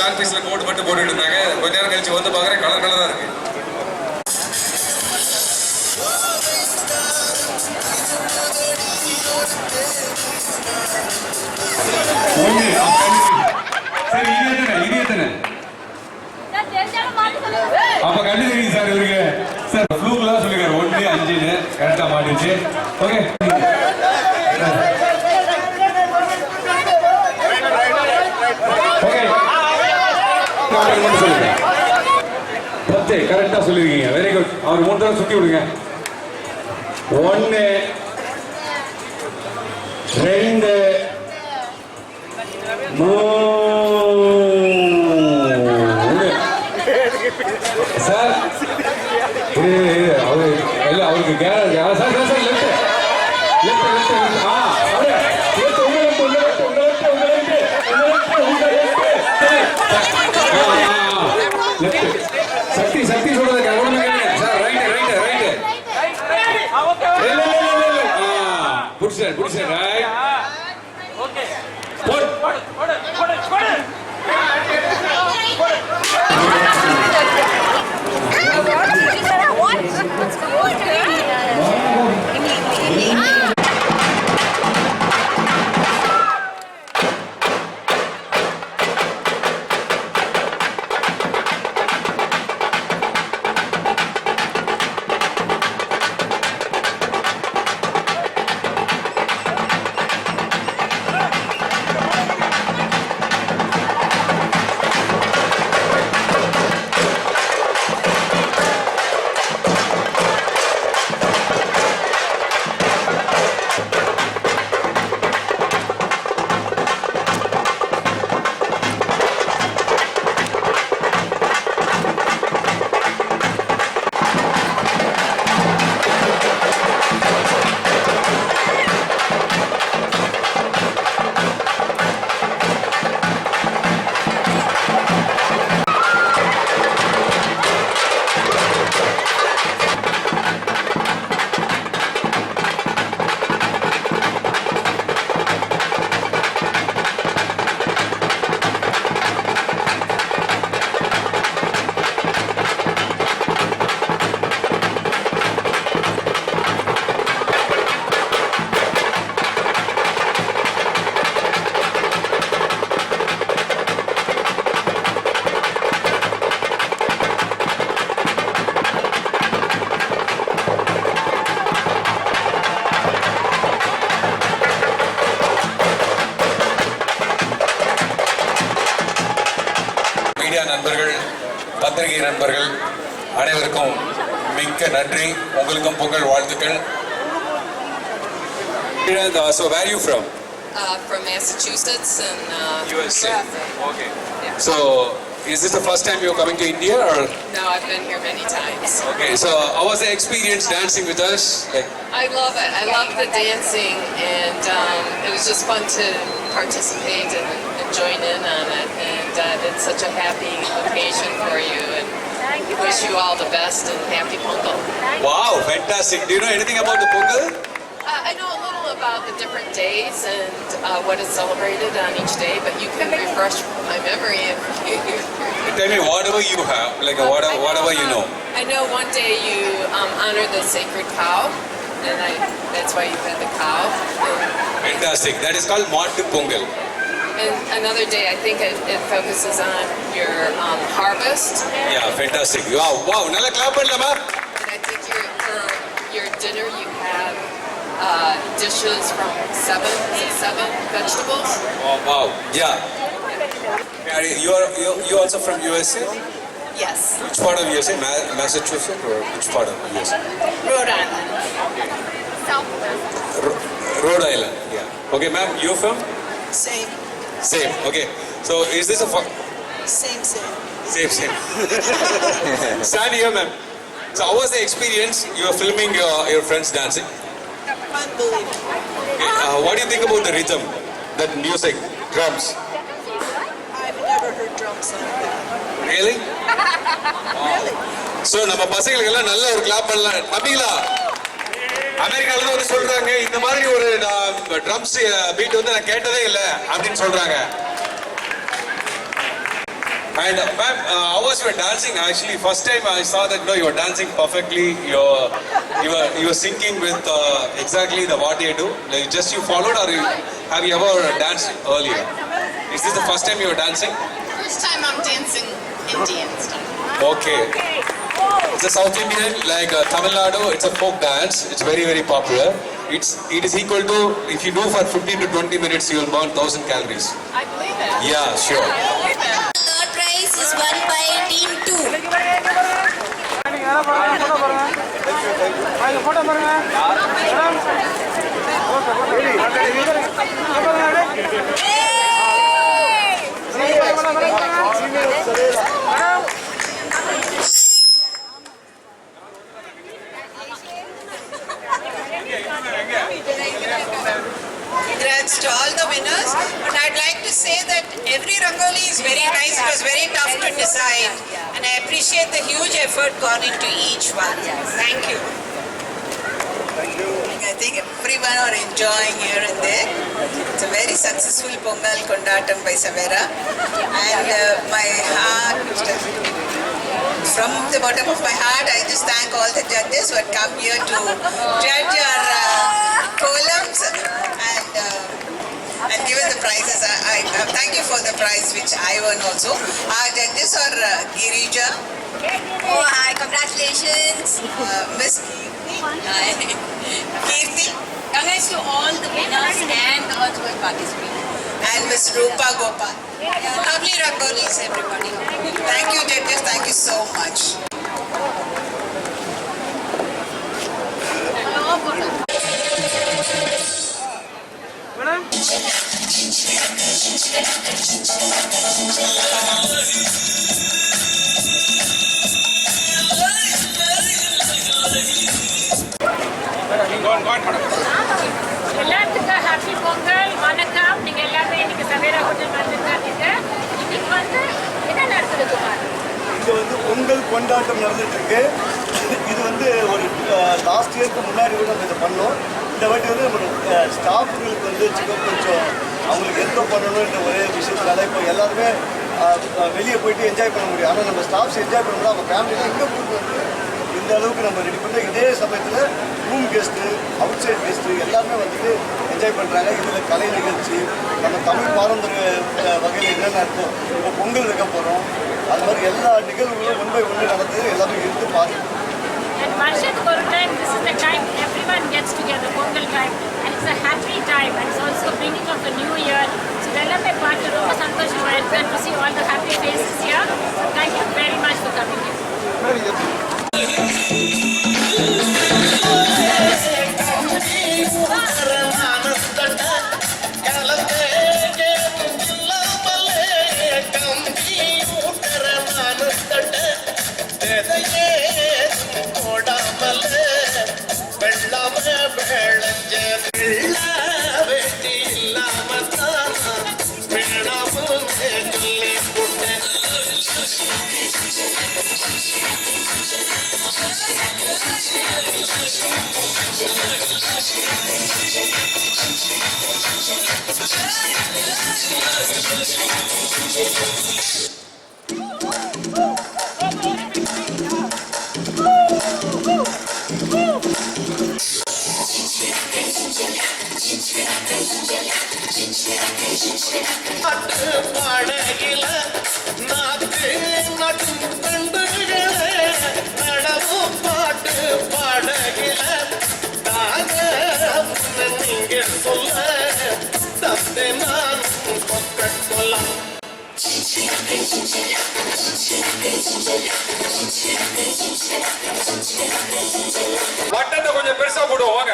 Chalk பீஸ்ல code மட்டும் போட்டுட்டு இருந்தாங்க. கொஞ்ச நேரம் கழிச்சு வந்து பாக்குறேன் கலர் கலரா இருக்கு. சரி இது எத்தனை அப்ப கண்டு தெரியும் சார் இவருக்கு சார் ஃப்ளூக்லாம் சொல்லிருக்காரு 1 5 கரெக்டா மாட்டிச்சு. ஓகே சொல்லுங்க 10 கரெக்டா சொல்லிருக்கீங்க. Very good. அவர் 3 தடவை சுத்தி விடுங்க. 1 2 சார் அவருக்கு சக்தி சக்தி சொல்றது சார் ரைட் ரைட் ரைட் புடிச்சார் புடிச்சார் ரைட் ஓகே போடு போடு போடு போடு நண்பர்கள் பத்திரிகை நண்பர்கள் அனைவருக்கும் மிக்க நன்றி. உங்களுக்கும் பொங்கல் வாழ்த்துக்கள். So where are you from? From Massachusetts and USA. Okay. Yeah. So is this the first time you're coming to India or? No, I've been here many times. Okay. So how was the experience dancing with us? Like, I love it. I love the dancing, and it was just fun to participate and join in on it. And it's such a happy occasion for you. And wish you all the best and happy Pongal. wow, fantastic. Do you know anything about the Pongal? I know a little about the different days and what is celebrated on each day, but you can refresh my memory if you. Tell me whatever you have, like whatever you know. I know one day you honor the sacred cow, and that's why you had the cow. Fantastic. That is called Mattu Pongal. And another day, I think it focuses on your harvest. Yeah, fantastic. Wow, wow. Nalla clap pannalama. And I think for your dinner, you have dishes from seven vegetables. Oh, wow. Yeah. You also from USA? Yes. Which part of USA? Massachusetts or which part of USA? Rhode Island. South. Rhode Island. Yeah. Okay, ma'am. You from? Same. Same. Okay. So is this a Same. Same. Stand here, ma'am. So how was the experience? You were filming your friends dancing. Unbelievable. Okay. What do you think about the rhythm, that music, drums? I've never heard drums like that. Really? Really? So நம்ம பசங்களுக்கு எல்லாம் நல்ல ஒரு clap பண்ணலாம். நம்பிங்களா? அமெரிக்கால வந்து சொல்றாங்க இந்த மாதிரி ஒரு ட்ரம்ஸ் பீட் வந்து நான் கேட்டதே இல்ல அப்படின்னு சொல்றாங்க. And ma'am, how was your dancing? Actually, first time I saw that you were dancing perfectly. You were syncing with exactly the what you do. Like, just you followed, or have you ever danced earlier? Is this the first time you were dancing? First time I'm dancing Indian style. Okay. It's a South Indian, like Tamil Nadu. It's a folk dance. It's very, very popular. It is equal to, if you do for 15 to 20 minutes, you will burn 1,000 calories. I believe that. Yeah, sure. I believe that. Third prize is won by Team 2. Congrats to all the winners. But I'd like to say that every Rangoli is very nice. It was very tough to decide. And I appreciate the huge effort gone into each one. Thank you. I think everyone are enjoying here and there. It's a very successful Pongal Kondatam by Savera. And my heart, from the bottom of my heart, I just thank all the judges who had come here to judge our columns and given the prizes. I thank you for the prize which I won also. Our judges are Girija. Oh, hi, congratulations. Miss Kirti Congrats to all the winners and the ones who have participated. and Miss Rupa Gopal. Lovely Rangolis, everybody. Thank you, judges. Thank you so much. எல்லாத்துக்கும் happy Pongal வணக்கம். நீங்க எல்லாரும் இன்னைக்கு Savera hotel வந்துருக்காங்க. இன்னைக்கு வந்து என்ன நடக்குது குமார்? இங்கே வந்து பொங்கல் கொண்டாட்டம் நடந்துட்டு இருக்கு. இது வந்து ஒரு லாஸ்ட் இயருக்கு முன்னாடி கூட நம்ம இதை பண்ணோம். இந்த வாட்டி வந்து நம்ம ஸ்டாஃபுகளுக்கு வந்து கொஞ்சம் அவங்களுக்கு எந்த பண்ணணுன்ற ஒரே விஷயத்தினால இப்போ எல்லாருமே வெளியே போயிட்டு என்ஜாய் பண்ண முடியும். ஆனால் நம்ம ஸ்டாஃப்ஸ் என்ஜாய் பண்ணணும். அவங்க ஃபேமிலியில் இங்கே கூட்டு வந்து இந்த அளவுக்கு நம்ம ரெடி பண்ண இதே சமயத்தில் room guest outside guest எல்லாருமே வந்துட்டு என்ஜாய் பண்ணுறாங்க. இதில் கலை நிகழ்ச்சி நம்ம தமிழ் பாரம்பரிய வகையில் என்னென்ன இருக்கும், இப்போ பொங்கல் வைக்க போகிறோம், அது மாதிரி எல்லா நிகழ்வுகளும் ஒன் பை ஒன்று நடந்து எல்லாமே இருந்து பார்க்கணும். And வருஷத்துக்கு ஒரு time this is the time everyone gets together, Pongal time, and it's a happy time and it's also bringing of a new year. So எல்லாமே பார்த்து ரொம்ப சந்தோஷமா இருக்கு to see all the happy faces here. So thank you very much for coming here. பாடகில நாக்கு நடும் கண்டுகளே நடவு பாட்டு பாடகில தாக நீங்க சொல்ல தந்தை நான் கொக்கலாம். வட்டத்தை கொஞ்சம் பெருசா போடுவோம் வாங்க.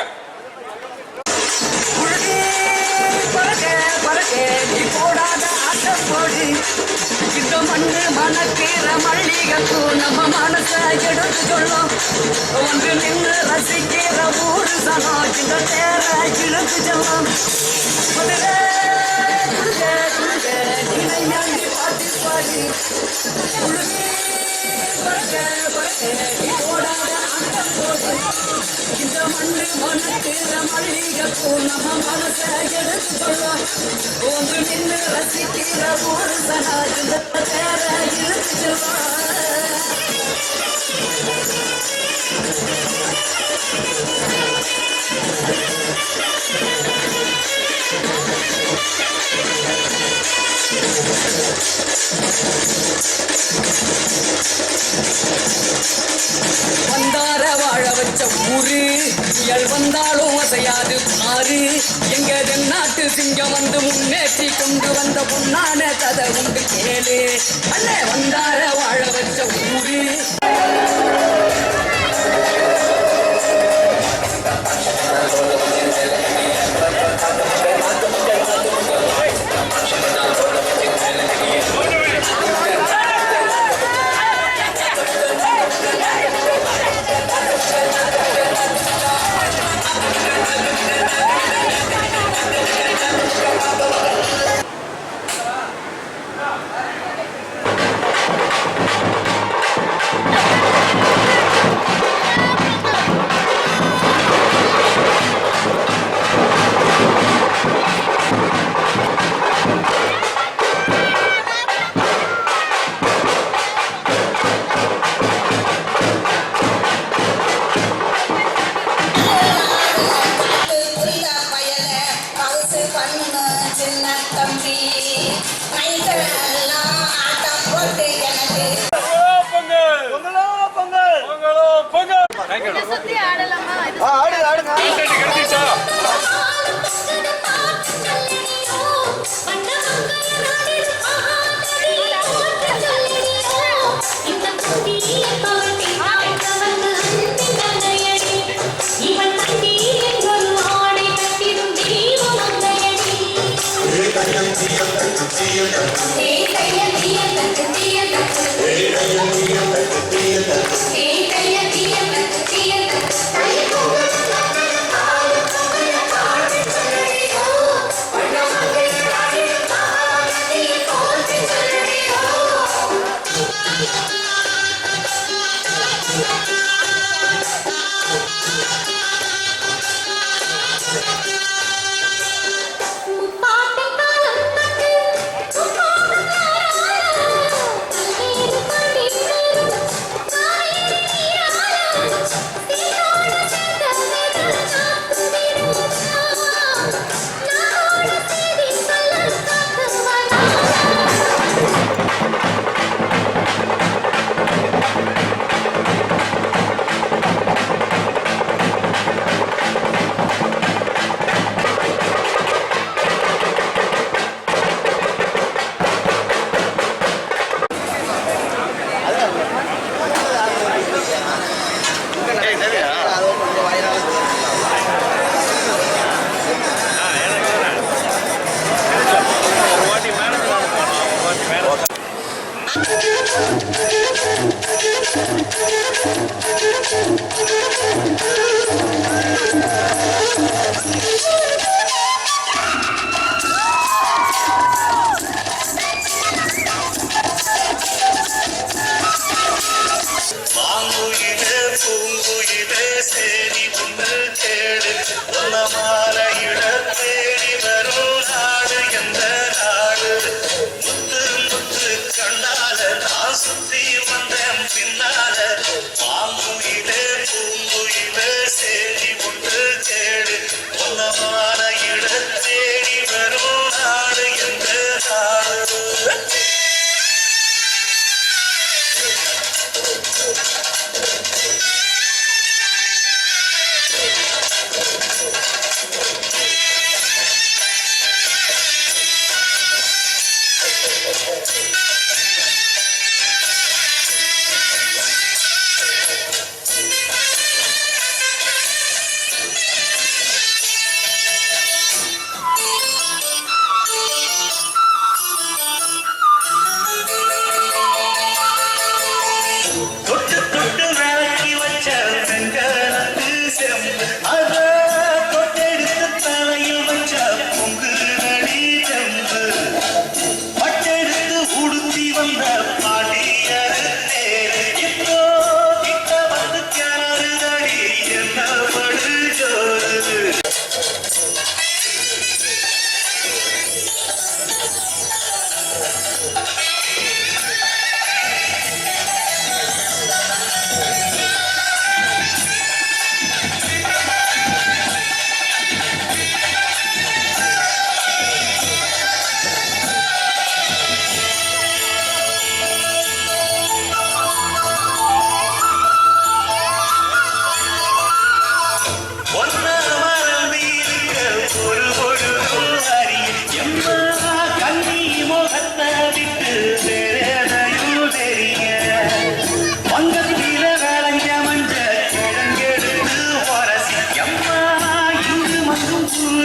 இந்த மண்ணு மணக்கிற மல்லிகைப்பூ நம்ம மனச எடுத்து சொல்லும். ஒன்று நின்று ரசிக்கிற ஊரு சனம் இந்த தேர இழுத்து செல்லும். பாட்டி பாடி இந்த மண்ணு மணக்கிற மல்லிகைப்பூ நம்ம மனசை எடுத்து சொல்லும் ஒன்று நின்று ரசிக்கிற ஒரு சனா இந்த தேர இழுத்து செல்வான் வந்தார வாழ வச்ச ஊரு புயல் வந்தாலும் அசையாது ஆறு எங்க தென்னாட்டு சிங்கம் வந்து முன்னேற்றி கொண்டு வந்த பொன்னான கதை உண்டு கேளு அண்ணே வந்தார வாழ வச்ச ஊரு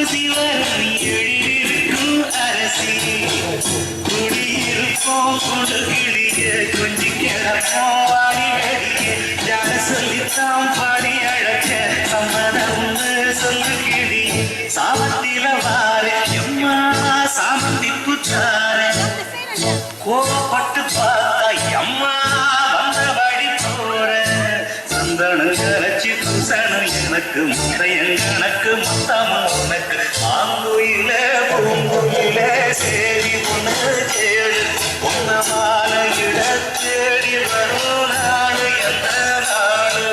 ஊசி வரும் எழிலிருக்கும் அரசி குடியிருப்போம் கொடுக்கிடிய கொஞ்சி கிடப்போம் வாடி அடிய ஜாட சொல்லித்தான் பாடி அழக்க சம்மதம்னு சொல்லுகிடி சாமத்தில வார எம்மா சாமந்தி புச்சார கோபப்பட்டு பார்த்தா எம்மா வந்தபடி போற சந்தன கரைச்சி பூசணும் எனக்கு முத்தையன் கணக்கு முத்தமும் உனக்கு ஆங்குயில பூங்குயில சேரி ஒன்று தேடு உன்ன மாலையிட தேடி வரும் நாடு எந்த நாடு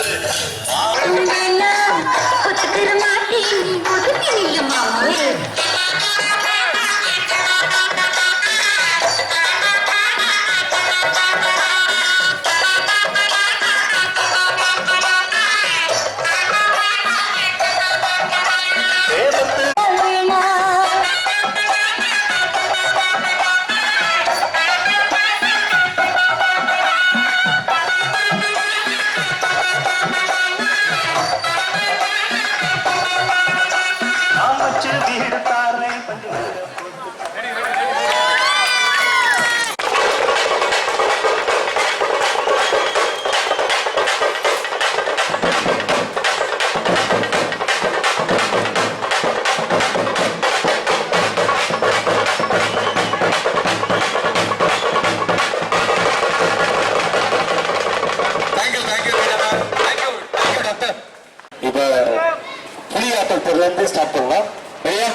இப்போ புலியாட்டத்திலிருந்து ஸ்டார்ட் பண்ணலாம் ஐயா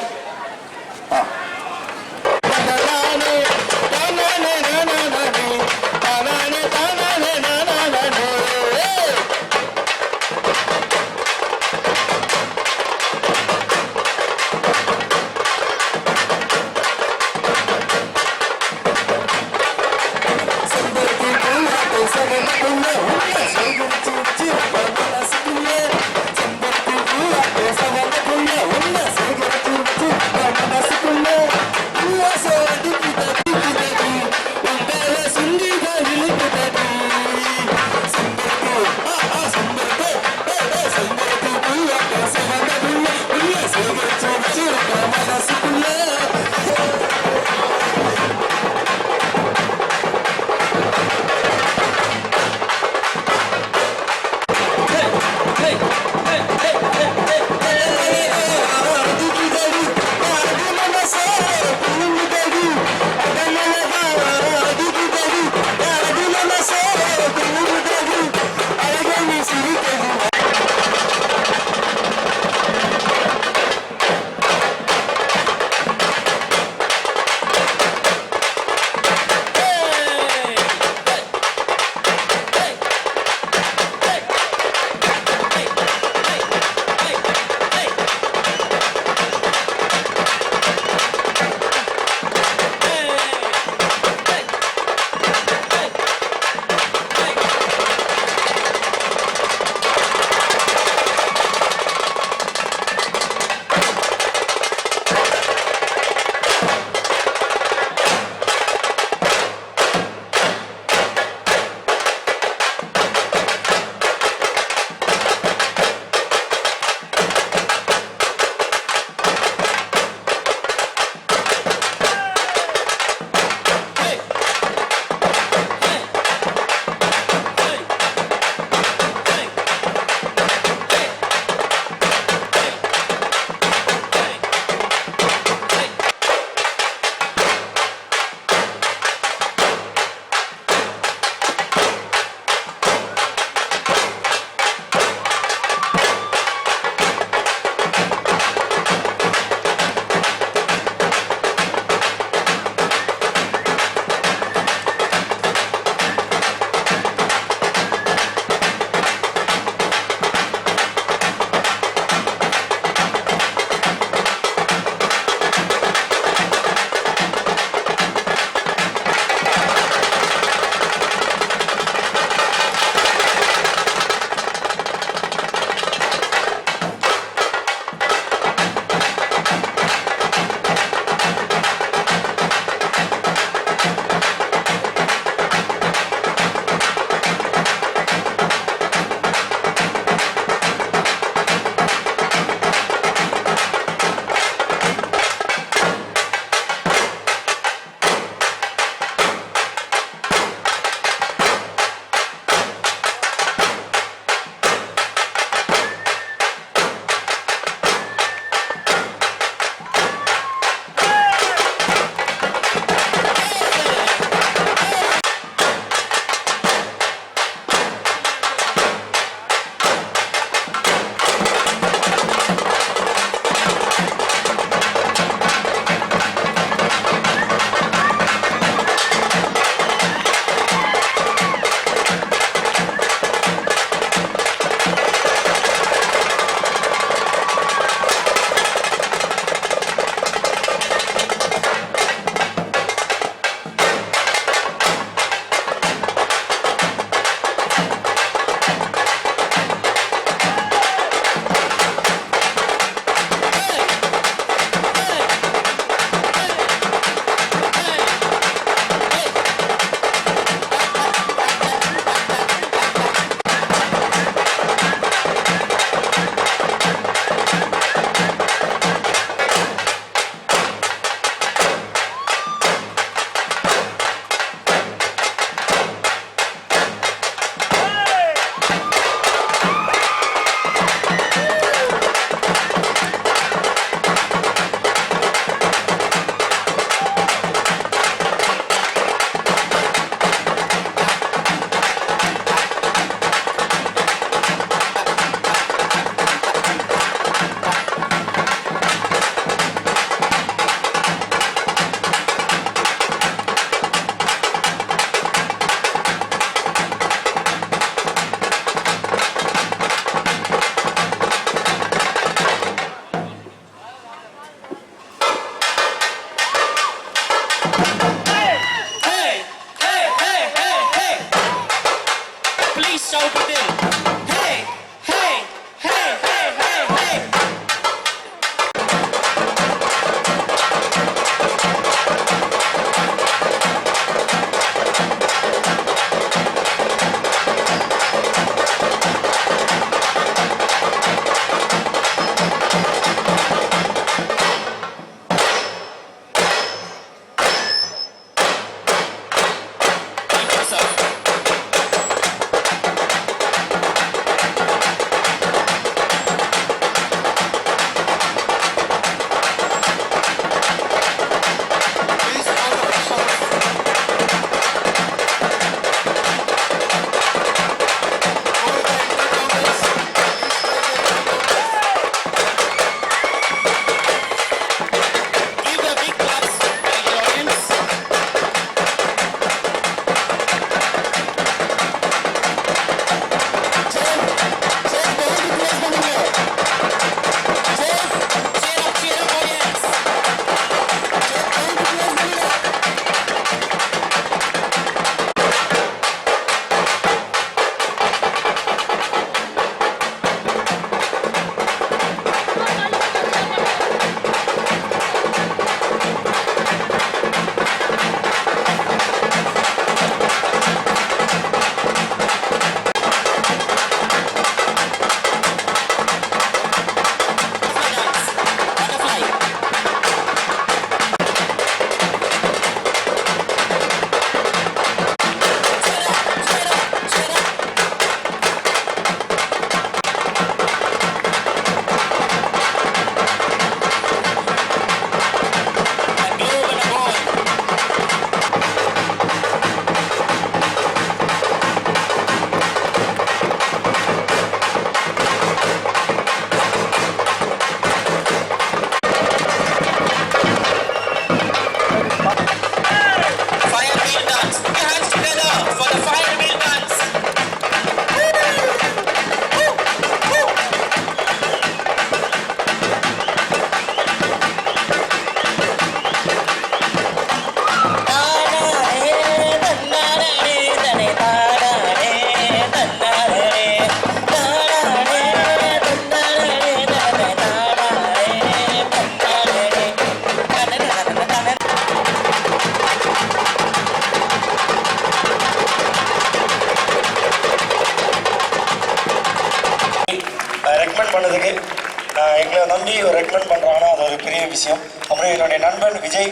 எங்களை நம்பி ஒரு ரெக்கமெண்ட் பண்ணுறாங்கன்னா அது ஒரு பெரிய விஷயம். அப்புறம் என்னுடைய நண்பன் விஜய்,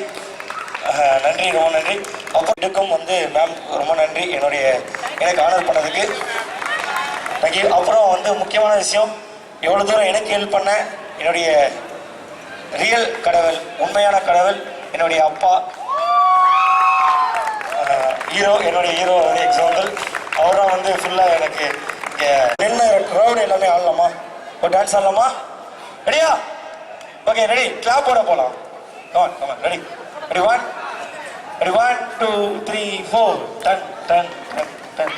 நன்றி, ரொம்ப நன்றி. அப்புறம் இதுக்கும் வந்து மேம் ரொம்ப நன்றி எனக்கு ஆனர் பண்ணதுக்கு. தேங்க்யூ. அப்புறம் வந்து முக்கியமான விஷயம், எவ்வளோ தூரம் எனக்கு ஹெல்ப் பண்ண என்னுடைய ரியல் கடவுள், உண்மையான கடவுள் என்னுடைய அப்பா, ஹீரோ, என்னுடைய ஹீரோ வந்து எக்ஸாம்பிள். அவரும் வந்து ஃபுல்லாக எனக்கு என்ன க்ரௌட் எல்லாமே ஆடலாமா, ஒரு டான்ஸ் ஆடலாமா? ரெடியா? Okay, ready. கிளாப்போட போகலாம். கமான் கமான், ரெடி ரெடி 1 2 3 4 டன் டன் டன் டன்.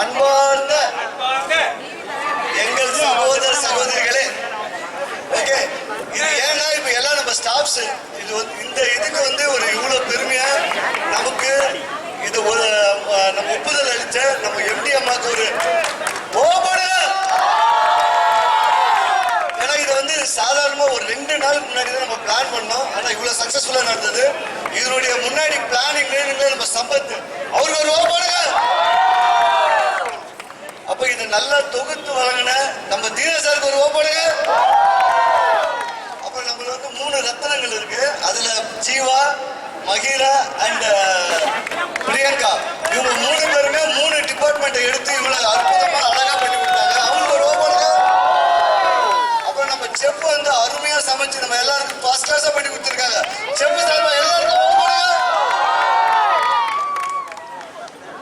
அன்பார்ந்த எங்கள் சகோதர சகோதரிகளே, ஓகே, இது ஏன்னா இப்ப எல்லாம் நம்ம ஸ்டாஃப்ஸ் இது இந்த இதுக்கு வந்து ஒரு இவ்வளவு பெருமையா நமக்கு இது ஒரு நம்ம ஒப்புதல் அளிச்ச நம்ம எம்டி அம்மாக்கு ஒரு ஏன்னா இதை வந்து சாதாரணமா ஒரு 2 நாளுக்கு முன்னாடி தான் நம்ம பிளான் பண்ணோம். ஆனா இவ்வளவு சக்சஸ்ஃபுல்லா நடந்தது. இதனுடைய முன்னாடி பிளானிங் நம்ம சம்பத் அவருக்கு ஒரு ஓப்படுங்க. அப்ப இது நல்லா தொகுத்து வழங்கின நம்ம தீன சாருக்கு ஒரு ஓப்படுங்க. அப்ப நம்மள வந்து 3 ரத்தனங்கள் இருக்கு. அதுல ஜீவா, மகிரா அண்ட் பிரியங்கா, இவங்க 3 பேருமே 3 டிபார்ட்மெண்ட் எடுத்து இவ்வளவு அற்புதமா அழகா பண்ணி கொடுத்தாங்க. அவங்களுக்கு ஒரு ஓப்படுங்க. அப்புறம் நம்ம செஃப் வந்து அருமையா சமைச்சு நம்ம எல்லாருக்கும் ஃபர்ஸ்ட் கிளாஸா பண்ணி கொடுத்துருக்காங்க. செஃப் சார்பா எல்லாருக்கும் ஓப்படுங்க.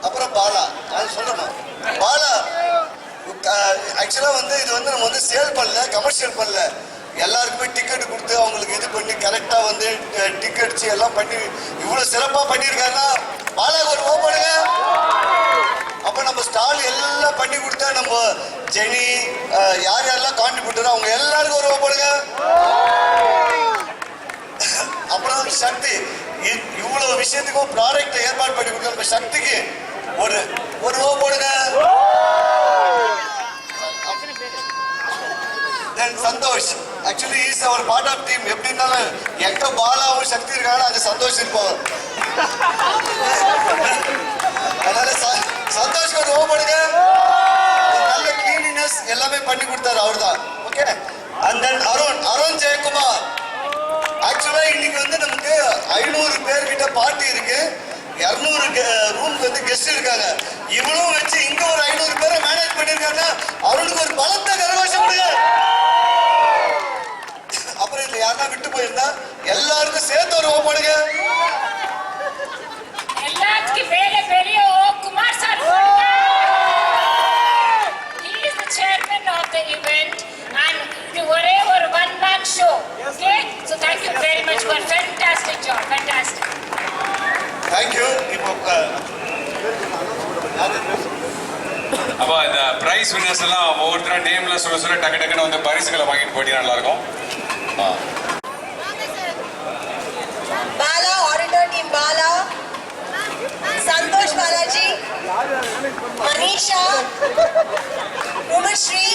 அப்புறம் பாலா, அது சொல்லணும். பாலா ஆக்சுவலா வந்து இது வந்து நம்ம வந்து சேல் பண்ணல, கமர்ஷியல் பண்ணல, எல்லாருக்குமே டிக்கெட் கொடுத்து அவங்களுக்கு இது பண்ணி கரெக்டா வந்து டிக்கெட்ஸ் எல்லாம் பண்ணி இவ்வளவு சிறப்பா பண்ணிருக்காருன்னா பாலாக்கு ஒரு ஓப்படுங்க. அப்ப நம்ம ஸ்டால் எல்லாம் பண்ணி கொடுத்தா நம்ம ஜெனி யார் யாரெல்லாம் கான்ட்ரிபியூட்டர் அவங்க எல்லாருக்கும் ஒரு ஓப்படுங்க. அப்புறம் சக்தி இவ்வளவு விஷயத்துக்கும் ப்ராடக்ட் ஏற்பாடு பண்ணி கொடுத்த நம்ம சக்திக்கு ஒரு ஓப்படுங்க. Santhosh actually is our part of team. எப்படி இருந்தாலும் எங்க பாலாவும் சக்தி இருக்காங்க அங்க சந்தோஷ் இருப்பாங்க. அதனால சந்தோஷ்க்கு ஒரு ஓப்படுங்க. நல்ல கிளீனினஸ் எல்லாமே பண்ணி கொடுத்தாரு அவர் தான். Okay, and then Arun Jayakumar. ஆக்சுவலா இன்னைக்கு வந்து நமக்கு 500 பேர்கிட்ட பார்ட்டி இருக்கு, 200 ரூம்க்கு வந்து கெஸ்ட் இருக்காங்க. இவனும் வச்சு இங்க ஒரு 500 பேரை மேனேஜ் பண்ணிருக்காங்க. அவனுக்கு ஒரு பலத்த கரகோஷம் கொடுங்க. அப்புறம் இதுல யாரா விட்டு போயிருந்தா எல்லாருக்கும் சேர்த்து ஒரு ஓப்படுங்க. எல்லாத்துக்கும் மேல பெரிய Kumar sir. He is the chairman of the event and இது ஒரே ஒரு one man show. Okay, so thank you very much for fantastic job. Fantastic. Thank you. அப்போ இந்த பிரைஸ் வின்னர்ஸ் எல்லாம் ஒவ்வொருத்தர நேம்ல சொல்ல டக்கு டக்குன்னு வந்து பரிசுகளை வாங்கிட்டு போயிட்டா நல்லா இருக்கும். பாலா ஆடிட்டர் டீம் பாலா, சந்தோஷ் பாலாஜி, மனிஷா, உமஸ்ரீ,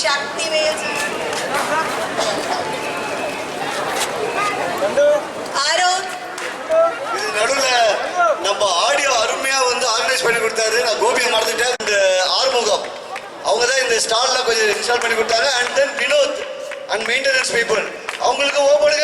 சக்தி வேல்ஜி, ஆரோன். இது நடுவுல நம்ம ஆடியோ அருமையா வந்து ஆர்கனைஸ் பண்ணி கொடுத்தாரு. நான் கோபியை மறந்துட்டேன். இந்த ஆறுமுகம் அவங்க தான் இந்த ஸ்டால்ல கொஞ்சம் இன்ஸ்டால் பண்ணி கொடுத்தாங்க. And then Vinod and maintenance people அவங்களுக்கு ஓப்படுங்க.